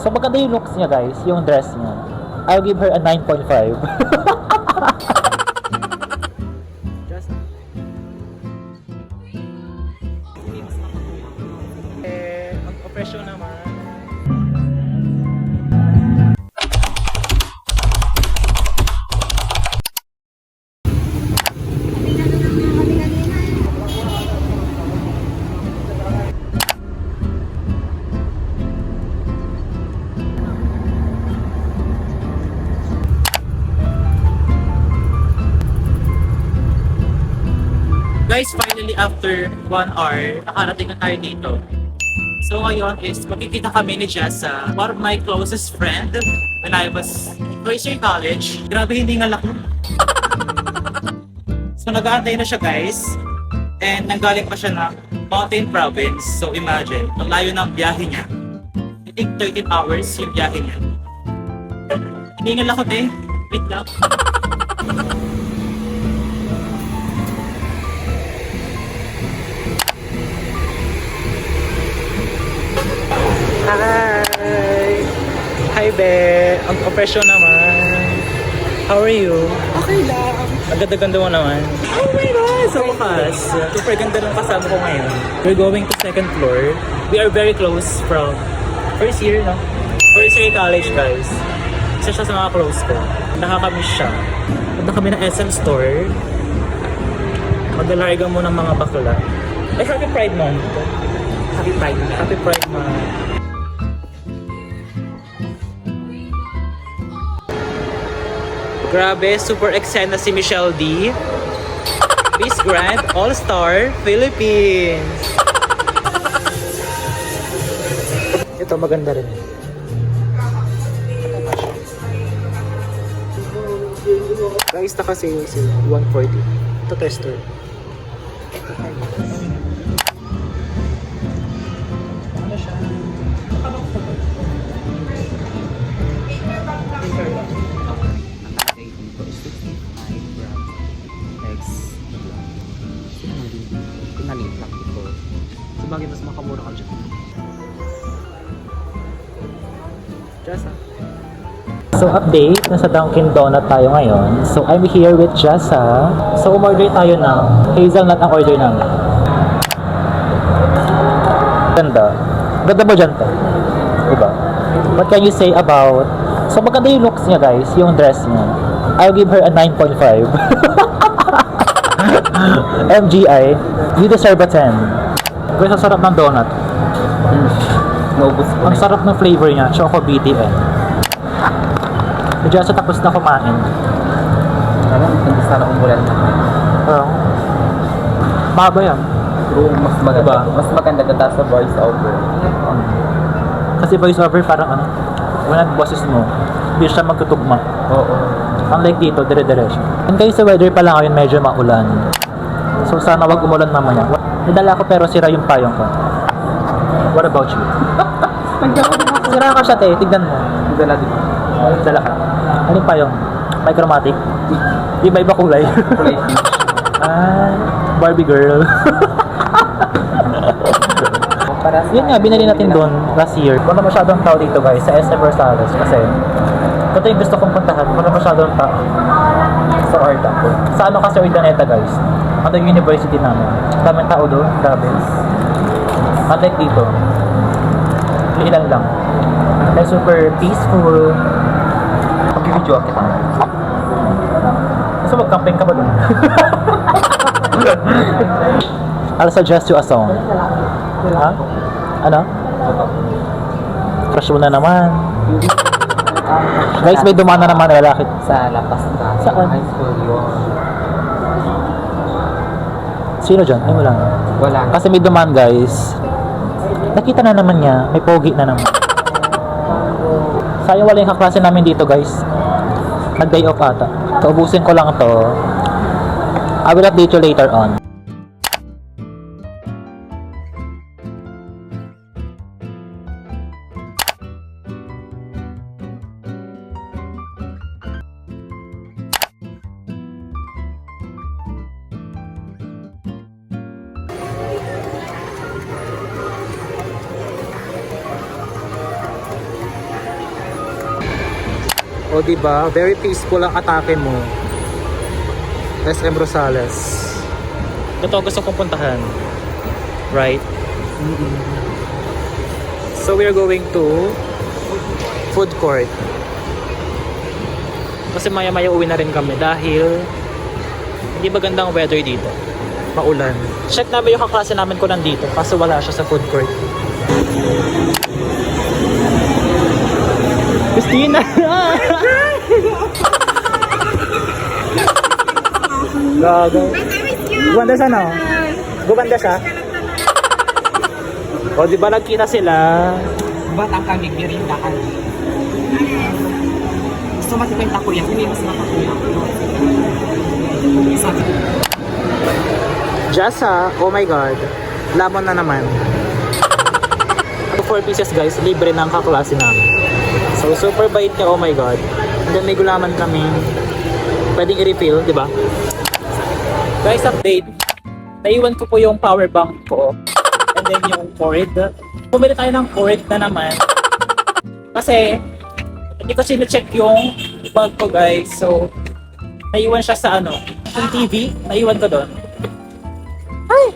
So maganda yung looks niya guys, yung dress niya. I'll give her a 9.5. Just ang opresyon naman. Guys, finally after 1 hour, nakarating na tayo dito. So ngayon is makikita kami ni Jessa, one of my closest friend when I was first year college. Grabe hindi nga lako. So nag-aantay na siya guys. And nanggaling pa siya ng Mountain Province. So imagine, ang layo ng biyahe niya. I think 13 hours yung biyahe niya. Hindi nga lako eh. Wait lang. Hi! Hi, Be! Ang opresyon naman. How are you? Okay lang. Ang ganda-ganda mo naman. Oh my God! Sa wakas. Super ganda ng kasama ko ngayon. We're going to second floor. We are very close from first year, no? First year college, guys. Isa siya sa mga close ko. Nakakamiss siya. Punta kami ng SM store. Maglalarga mo ng mga bakla. Ay, Happy Pride Month. Happy Pride. Happy Pride Month. Grabe, super eksena si Michelle D. Miss Grand All-Star Philippines. Ito maganda rin. Guys, naka-sale sila. 140. Ito tester. Ano siya? Pinalitak ito. Sabagay mas makamura ka dyan. Jessa. So update, nasa Dunkin Donut tayo ngayon. So I'm here with Jessa. So umorder tayo ng hazelnut ang order namin. Ganda. Ganda mo dyan to. Diba? What can you say about... So maganda yung looks niya guys, yung dress niya. I'll give her a 9.5. MGI, you deserve a 10. Guys, ang sarap ng donut. Naubos ko. Ang sarap ng flavor niya, Choco BTN. Medyo sa tapos na kumain. Alam, hindi sana umulan na. Mahaba yan. True, mas maganda. Diba? Mas maganda ganda sa voice over. Kasi voice over parang ano, when boses mo, hindi siya magtutugma. Oo. Unlike dito, dire-diretso. And guys, sa weather pa lang ngayon medyo maulan. So sana wag umulan mamaya. Nadala ko pero sira yung payong ko. What about you? Sira ka siya, te. Tignan mo. Dala din. Dala ka. Ano yung payong? Micromatic? Iba-iba kulay. Kulay. Barbie girl. Yun nga, binili natin doon last year. Wala masyadong tao dito guys, sa SM Rosales. Kasi, ito yung gusto kong puntahan. Wala masyadong tao. Sa Orta. Sa ano kasi Urdaneta guys. Ano yung university namin. Daming tao doon, grabe. Unlike dito, ilan lang. Like super peaceful. Mag-video kita. Gusto mag-camping ka ba doon? I'll suggest you a song. Ha? Ano? Crush mo na naman. Guys, may dumana naman na lalaki. Sa lapas na. Saan? High school yun. Sino dyan? Ay, wala. Wala. Kasi may duman guys. Nakita na naman niya. May pogi na naman. Sayang wala yung kaklase namin dito guys. Nag-day off ata. Kaubusin ko lang to. I will update you later on. O diba? Very peaceful ang atake mo. SM Rosales. Ito gusto kong puntahan. Right? So we're going to food court. Kasi maya-maya uwi na rin kami dahil hindi magandang weather dito. Maulan. Check namin yung kaklase namin ko nandito kaso wala siya sa food court. Christina! Gago. Gumanda siya, no? Gumanda siya? O, di ba nagkita sila? Ba't ang kami girinda ka? Gusto matikwenta ko yan. Hindi mas makakuya. Sabi ko. Jasa, oh my god. Lamon na naman. 4 pieces guys, libre ng kaklase namin. So super bait niya, oh my god. And then may gulaman kami. Pwedeng i-refill, di ba? Guys, update. Naiwan ko po yung power bank ko. And then yung cord. Pumili tayo ng cord na naman. Kasi hindi ko sine-check yung bag ko guys. So naiwan siya sa ano, yung TV. Naiwan ko doon. Ay!